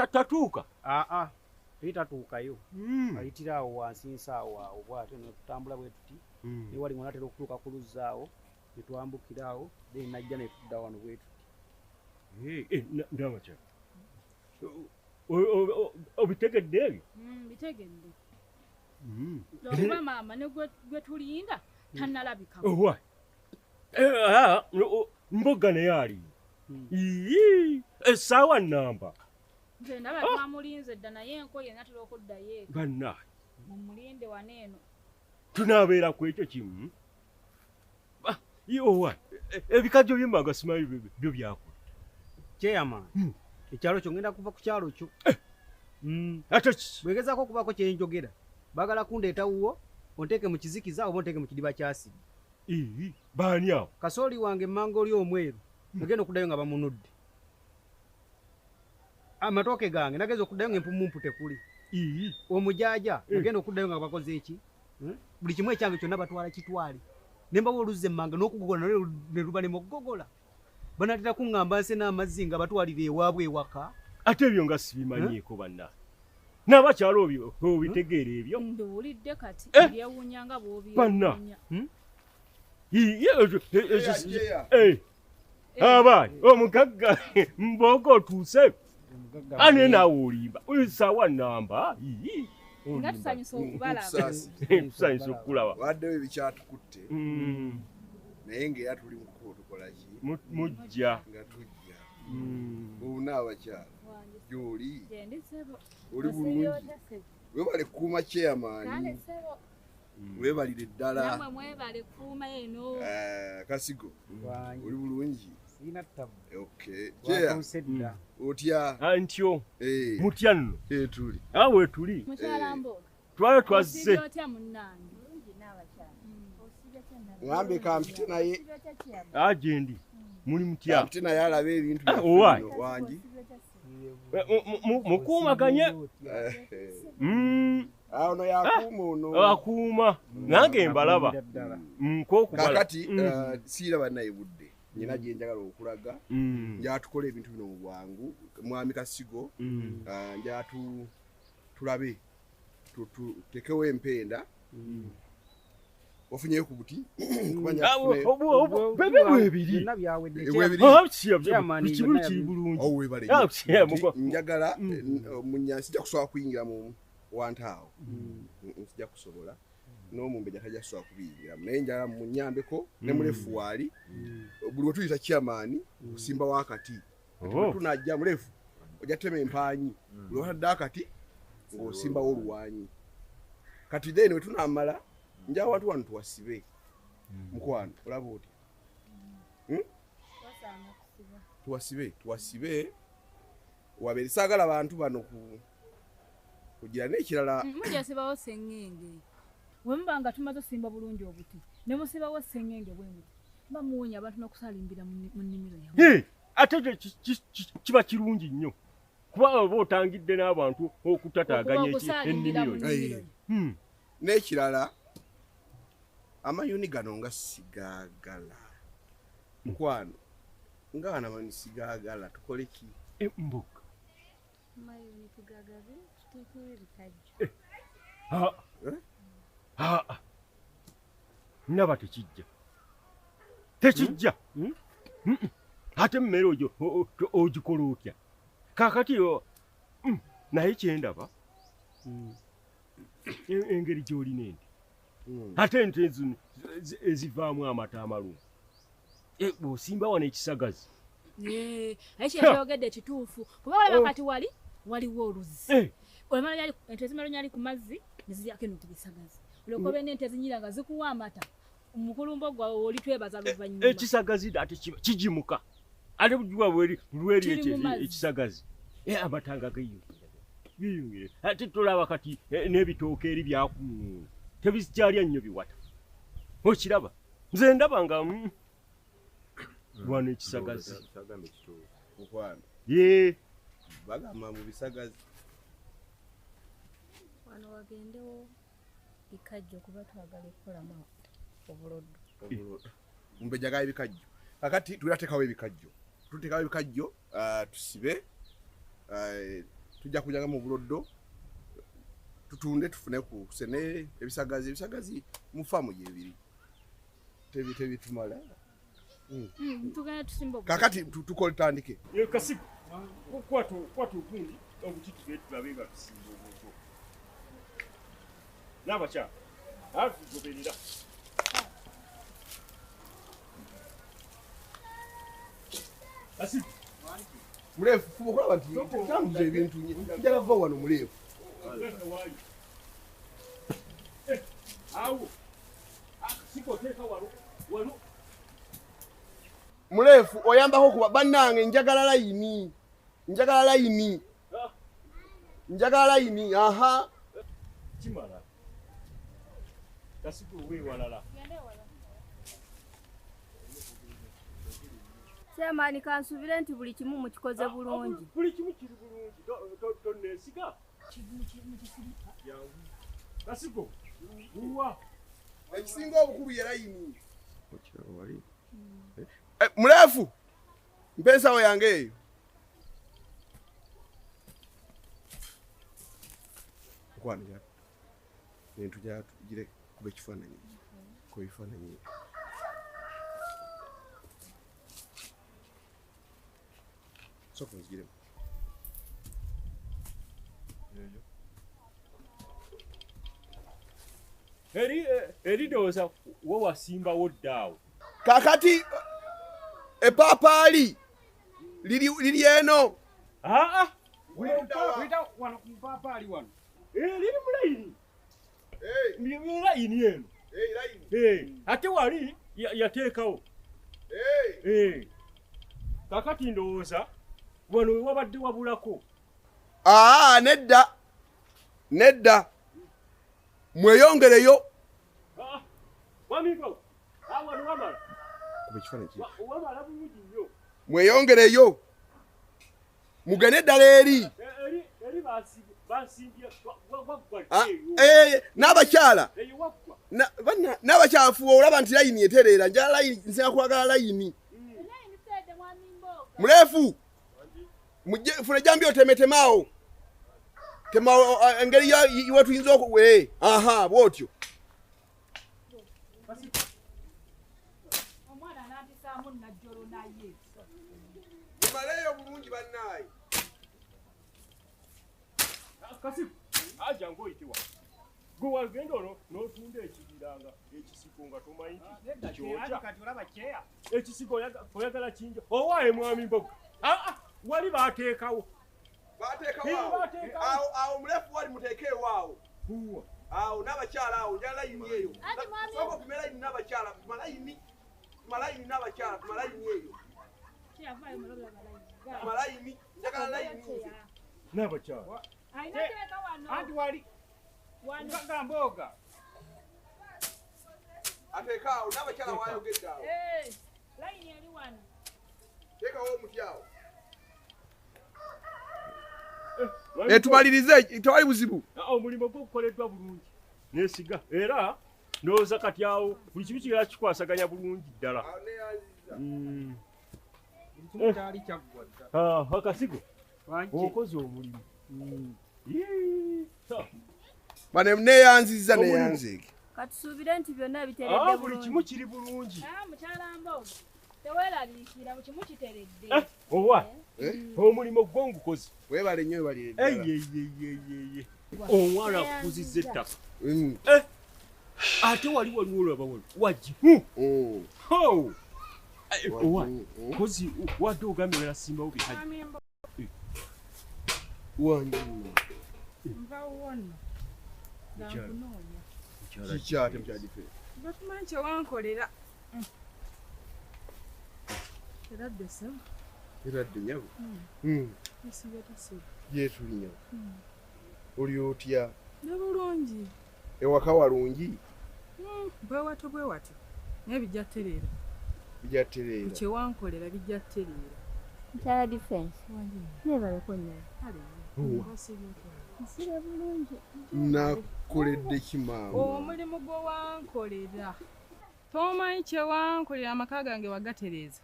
tatuuka itatuukayo ayitirawo wansi nsaawo awo bw'ate netutambula bwe tuti ne wali ng'onatera okutuuka ku luzzaawo ne twambukirawo then najja ne tudda wano bwe tuti. Ndaba kyalo obitegedde ebyo? Bitegedde. Lw'okuba maama ne gwe tulinda tannalabika. Mbogga naye ali essaawa nnamba. Nze ndaba twamulinze dda naye enko ye natera okuddayo eka. Bannaye mumulinde wano eno. Tunaabeera ku ekyo kimu. Yowa ebikajjo by'emmanga simanyi byo byakula. Chairman, ekyalo kyo ngenda kuva ku kyalo kyo. Ate bwegezaako okubaako kye njogera baagala kundeeta wuwo onteeke mu kizikiza oba onteeke mu kidiba ky'asidi. Baani awo? Kasooli wange emmanga oli omweru nagenda okuddayo nga bamunudde. Amatooke gange nageza okuddayo ng'empumumpu tekuli. Omujaaja nagenda okuddayo nga bakoze eki? Buli kimu ekyange kyonna batwala kitwale. Ne mbawa oluzza emmanga n'okugogola ne luba ne mugogola. Banatera kuŋŋamba nse n'amazzi nga batwalira ewaabwe ewaka. Ate ebyo nga sibimanyiiko banna. N'abakyalo obitegeera ebyo? Nduwulidde kati ebyewuunya nga bw'obyewuunya. Abaani omugagga mbooga otuuse ane naawe olimba essaawa nnamba. Nga tusanyusa okubalaba. Tusanyusa okulaba. Waddewo ebikyatukutte naye ng'era tuli mu tukola ki? Mujja. Nga tujja. Bona abakyala gy'oli oli bulungi. Weebale kuuma chairman. Weebalire ddala. Namwe mwebale kuuma eno. Kasigo oli bulungi. Sina tabu. Okay. Chair. Otya. Antyo. Mutya nno. Tuli. Awe tuli. Mukyala mboga. Twala twazze. Otya munnange. Ngambe kampite naye. Ajendi. Muli mutya. Kampite naye alaba ebintu wangi. Mukuumaganye. Ono yakuuma ono. Akuuma. Nange mbalaba. Kakati siiraba naye budde. Nyina gye njagala okulaga. Njatukola ebintu bino mu bwangu. Mwami Kasigo. Tulabe. Tutekewo empenda. Ofunyeyo ku buti. Bebebiri. Kiri bulungi. Njagala sijja kusobola kuyingira mu wantaawo. Sijja kusobola. N'omumbejja tajja kusobola kubiyingira. Naye njagala munnyambeko ne mulefu waali. Buli we tuyita chairman kusimba wakati. Tunajja mulefu ojja tema empaanyi. Buli watadde akati ng'osimbawo oluwaanyi. Kati then we tunaamala nja watu wano tuwasibe. Mukwano olaba oti. Tuwasibe. Wabeere saagala abantu bano kugira n'ekirala. Mujja sibawo sengenge. Wemba nga tumaze simba bulungi obuti. Ne musibawo sengenge bwemu. Bamuwonya abantu n'okusalimbira mu nnimiro yawe. Ate kiba kirungi nnyo. Kuba oba otangidde n'abantu okutataaganya ennimiro. N'ekirala amayuni gano nga sigaagala. Mukwano nga anamanyi sigaagala tukole ki? Mbuga. Amayuni tugagabe tuteekewo ebikajjo. Naba tekijja. Ate mmere ogikola otya? Kaakati naye kyendaba engeri gy'olina ente. Ate ente ezivaamu amata amalungi. Bw'osimba wano ekisagazi. Aye kyeyogedde kituufu. Kuba walaba kati waliwo oluzzi. Olumala ente ezimala nyali ku mazzi ne ziryako eno kubisagazi. Olwokuba n'ente ezinyira nga zikuwa amata. Omukulumbo gwawe oli twebaza luvannyuma. Ekisagazi ate kijimuka. Ate bujuba lweri ekisagazi. Amatanga gayiyongera. Ate tulaba kati n'ebitooke eri byakumu. Tebikyalya nnyo biwata. Okiraba? Nze ndaba nga wano ekisagazi. Mukwano. Bagamba mu bisagazi. Wano wagendewo bikajjo kuba twagala okukolamu obuloddo. Mumbejjagayo ebikajjo. Kakati tulatekawo ebikajjo. Tuteekawo ebikajjo tusibe tujja kunyaga mu buloddo tutunde tufune ku sene ebisagazi mu faamu gyebiri tebitumala tugenda tusimba kakati tukole tandike kasiku kwatu okundi obukitu tulabe nga tusimba obuto n'abakyala tugoberera kasiku mulefu fuba okulaba nti tambuza ebintu njala va wano mulefu awo sikoteeka wano mulefu oyambako kuba bannange njagala layini aha kimala kasiku weewalala Semani kansubire nti buli kimu mukikoze bulungi. Buli kimu kiri bulungi. Tonneesiga. Kasigo. Uwa. Ekisinga obukulu ye layini. Wali. Mulefu. Mpensawo yange eyo. Okwanira. Nentujja tugire kuba ekifaananyi. Ko ekifaananyi. Soko nzigiremu. Eri ndowooza wo wasimbawo ddaawo. Kakati epaapaali liri eno. Wita wano ku mpaapaali wano. Liri mu layini. Mu layini eno. Layini. Ate wali yateekawo. Kakati ndowooza wano wabadde wabulako. Nedda. Mweyongereyo. Wamigo. Wano wamala. Kuba ekifaananyi ki? Wamala bulungi nnyo. Mweyongereyo. Mugende ddala eri. Eri bansimbye waggwa. N'abakyala. N'abakyala fuwa olaba nti layini etereera. Njala layini, nsinga kwagala layini. Mulefu. Funa jambi otemetemao. Temao engeri ya tuyinza okuwe. Aha, bwotyo. Omwana n'atisaamu najjolo naye. Maleyo bulungi bannaye. Kasiku, aja ngoyitibwa. Gwe wagenda ono n'otunda ekibiranga ekisiko nga tomanyi nti kyokya. Kati olaba kyeya. Ekisiko oyagala kinja. Owaaye mwami mboga. Wali baateekawo. Awo mulefu wali muteekeewo awo. Huwa. Awo n'abakyala awo njala layini eyo. Soko kumela layini n'abakyala. Malayini n'abakyala. Malayini eyo. Kyavaayo malola balayini. Malayini. Njagala layini nze. N'abakyala. Ayinateeka wano. Anti wali. Wano. Mboga. Ateeka awo n'abakyala waayogedde awo. Layini eri wano. Teekawo omuti awo. Tumalirize tewali buzibu. Omulimu gukoleddwa bulungi. Neesiga. Era ndowooza kati awo buli kimu kirala kikwasaganya bulungi ddala. Kyali kyaggwa. Akasigo. Okoze omulimu. Bane neyanziza neyanzeke. Katusuubire nti byonna biteredde bulungi. Buli kimu kiri bulungi. Mukyala Mbogo. Teweeraliikira buli kimu kiteredde. Owa. Omulimu gwo ngukoze. Weebale nnyo weebalire ddala. Omwana akuzizza ettaka. Ate waliwo olaba wano. Wajji. Owa. Kozi wadde ogambye werasimbawo bihaji. Wanjima. Nva wonna. Gankunoonya. Kikyate mukyadife. Batumanyi kye wankolera. Eradde sebo. Eradde nyabo. Nsibe tasebo. Yeetuli nyabo. Oli otya? Ne bulungi. Ewaka walungi? Bwewato. Naye bijja ttereera. Bijja ttereera. Kye wankolera bijja ttereera. Mukyala defence. Neebaleko nnyo. Nsibe bulungi. Nakoledde kimaama. Omulimu gwe wankolera. Tomanyi kye wankolera amaka gange wagatereeza.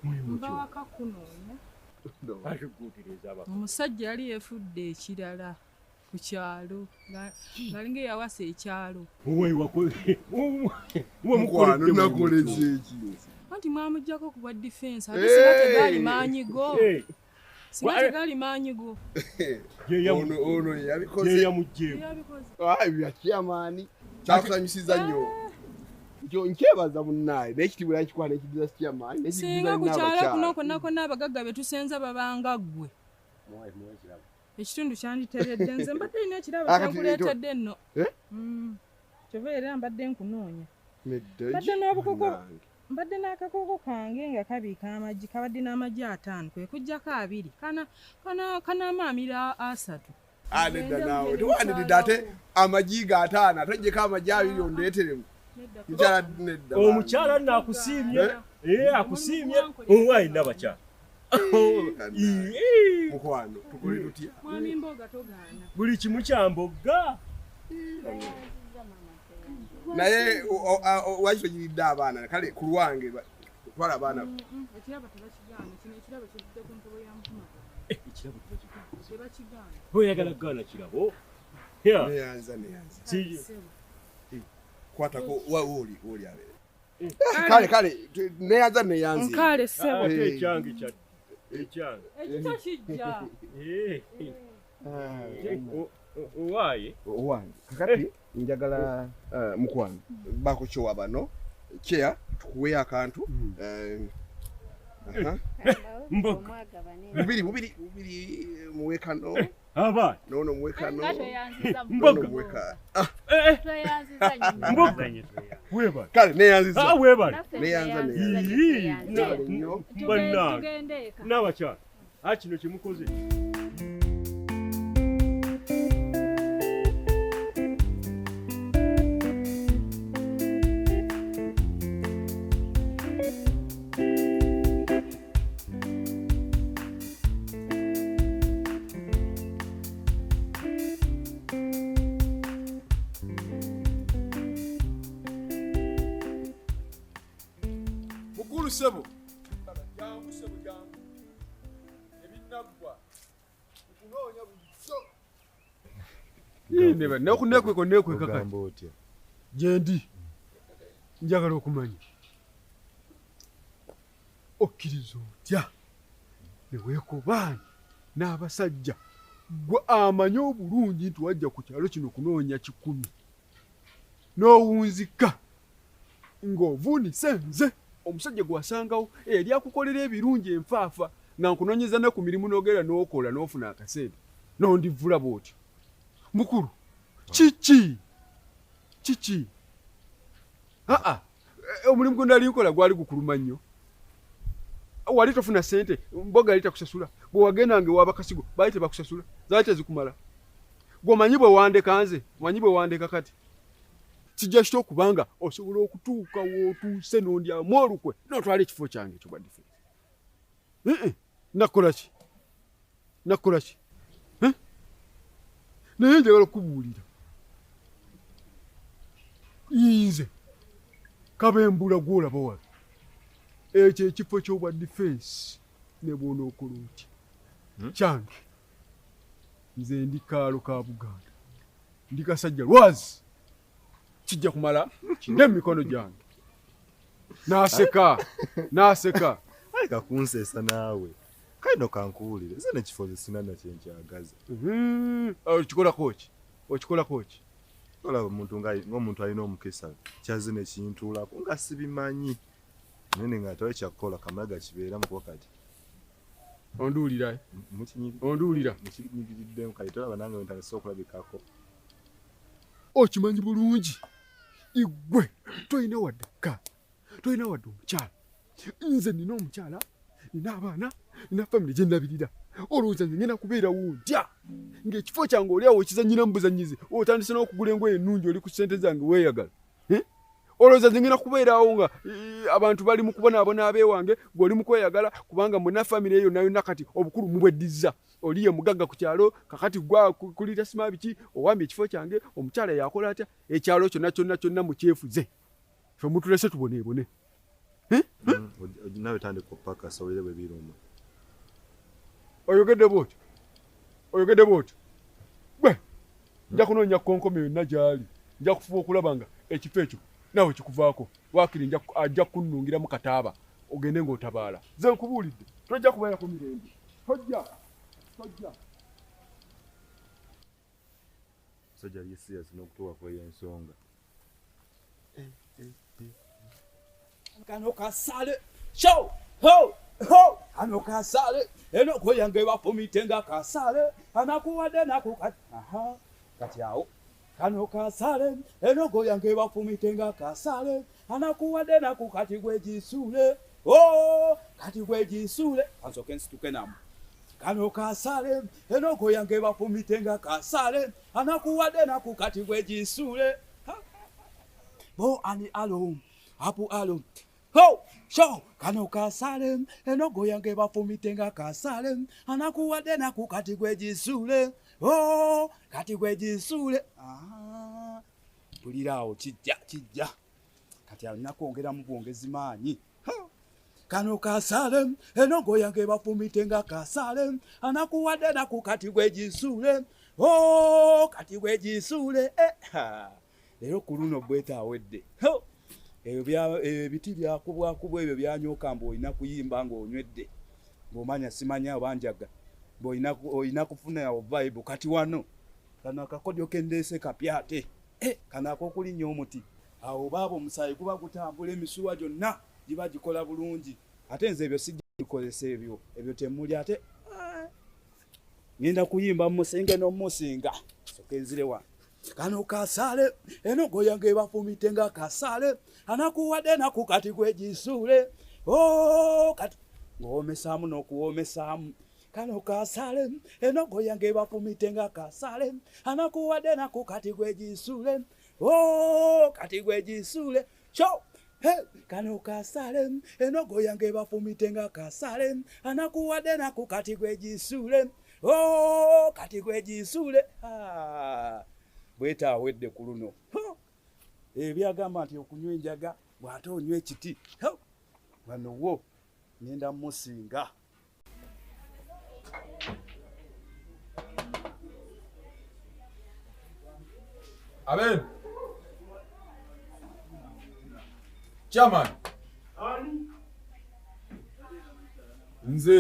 Mba waka kunoonya. Omusajja yali yeefudde ekirala ku kyalo ngalinga yawasa ekyalo. Mukwano nakoleze eki? Anti mwamuggyako ku bwa defence ate singa tegaali maanyigo. Singa tegaali maanyigo. Ono yabikoze. Bya chairman. Kyakusanyusiza nnyo. Nkyebaza munnaye n'ekitibwa yakikwana ekidiza chairman. Singa ku kyalo kuno konna abagagga be tusenza babanga ggwe. Ekitundu kyanditeredde nze mbadde nina ekirabo kyankuleetedde nno. Kyova era mbadde nkunoonya. Mbadde n'obukoko. Mbadde n'akakoko kange nga kabiika amagi kabadde n'amagi 5 kwe kujjako 2 kana amaamira 3. Nedda naawe tuwandiridde ate amagi ga 5 atojjeko amagi 2 ondeeteremu. Mukyala nedda. Omukyala naakusiimye. Akusiimye. Ayina bakyala. Mukwano tukole tutya? Mwami mboga togaana. Buli kimu kya mbogga. Naye wakito giridde abaana kale ku lwange twala abaana. Ekirabo tebakigaana kino ekirabo kidde ku ntobo ya mukuma. Ekirabo tebakigaana. Oyagala kugaana kirabo? Neyanza. Kwatako woli abere. Kale neyanza. Nkale sebo. Ekyange kya. Ekyo kijja. Owaye kakati njagala mukwano bakukyowa bano kyeya tukuweyo akantu mubiri muwekano aba nono muwekano mboga weba kale neyanziza weba neyanza banna n'abakyala kino kyemukoze. Sebo jangu ebinagwa kunoonya buliso nekweka gyendi njagala okumanya okkiriza otya neweekobaani n'abasajja gwe amanye obulungi nti wajja ku kyalo kino kunoonya 10 n'owunzika ng'ovuunise nze omusajja gwasangawo eri akukolera ebirungi enfaafa nga nkunoonyeza ne ku mirimu n'ogera n'okola n'ofuna akasente n'ondivula bw'otyo. Mukulu kiki omulimu gwe nali nkola gwali gukuluma nnyo. Wali tofuna sente mboga yali takusasula bwe wagendanga ew'abakasigo baali tebakusasula zaali tezikumala. Gwomanyi bwe wandeka nze manyi bwe wandeka kati kijja kito kubanga osobola okutuuka w'otuuse n'ondyamu olukwe n'otwala ekifo kyange ekyo bwa defence. Nakola ki? Naye njagala okubuulira nze kabembula gw'olaba wala ekyo ekifo ky'obwa defence ne bw'onookola otya kyange. Nze ndi kaalo ka Buganda ndi kasajja lwazi kijja kumala kinde mikono gyange. Naseka Aika kunsesa naawe kaino kankuwulire zene kifoze sinana kyenkyagaza. Okikola koki? Olaba ng'omuntu alina omukisa kyazine kintuulako nga sibimanyi nene ng'atawe kyakukola kamalaga kibeeramu wakati. Onduulira mukinyigiridde kale tolaba nange wentandise okulabikako. Okimanyi bulungi igwe toyina wadde omukyala. Nze nina omukyala nina abaana nina famire gye ndabirira. Olowooza nze ngenda kubeerawo ntya ng'ekifo kyange oli awo okizannyiramu buzanyizi otandise n'okugula engoye ennungi oli ku ssente zange weeyagala. Olowooza nze ngenda kubeerawo nga abantu bali mu kubonaabona abeewange ng'oli mu kweyagala kubanga mwenna famire eyo nayo nakati obukulu mubweddizza. Oliye mugagga ku kyalo kakati gwa kulira sima biki owambye ekifo kyange omukyala yakola atya ekyalo kyonna mukyefuze. Ffe mutulese tuboneebone. Nawe tandika okupaka sawulire bwe biruma. oyogedde bwoti gwe nja kunoonya konkome yonna gy'ali nja kufuba okulaba nga ekifo ekyo naawe kikuvaako waakiri ajja kunnungiramu kataaba ogende ng'otabaala ze nkubuulidde tojja kubeera ku mirembe tojja musajja ali serious n'okutuwako ey'ensonga kano kasale show ho ho kano kasale eno koyange bafumite nga kasale anakuwadde nakukati aha kati awo kano kasale eno koyange bafumite nga kasale anakuwadde nakukati gwejisule oh kati gwejisule ansoke nsituke namu kano kasale eno koyange bafumite nga kasale anakuwadde nakukati gwejisule bo ani alum apu alum ho show kano kasale enogo yange bafumite nga kasale anakuwadde nakukati gwejisule oh kati gwejisule tulirawo kijja kati alina kwongera mu bwongezi maanyi kano kasale enogo yange bafumite nga kasale anakuwadde nakukati gwejisule oh kati gwejisule leero ku luno bwetawedde ebiti byakubwakubwa ebyo byanyooka mbu olina kuyimba ng'onywedde ng'omanya simanya obanjaga ng'olina kufuna vibe kati wano kano akakodyo kendeese kapyate kano ak'okulinnya omuti awo baaba omusaayi guba gutambula emisuwa gyonna giba gikola bulungi ate nze ebyo sijja bikozesa ebyo temuli ate ngenda kuyimba musenge n'omusinga soke nzire wano kano kasale enogo yange bafumite nga kasale anakuwadde nakukati gwejisule oh kati ng'owomesamu n'okuwomesamu kano kasale enogo yange bafumite nga kasale anakuwadde nakukati gwejisule oh kati gwejisule cho kano kasale enogo yange bafumite nga kasale anakuwadde nakukati gwejisule oh kati gwejisule bwetawedde ku luno ebyagamba nti okunywa enjaga bw'ate onywa ekiti wano wo ngenda musinga aben chairman nze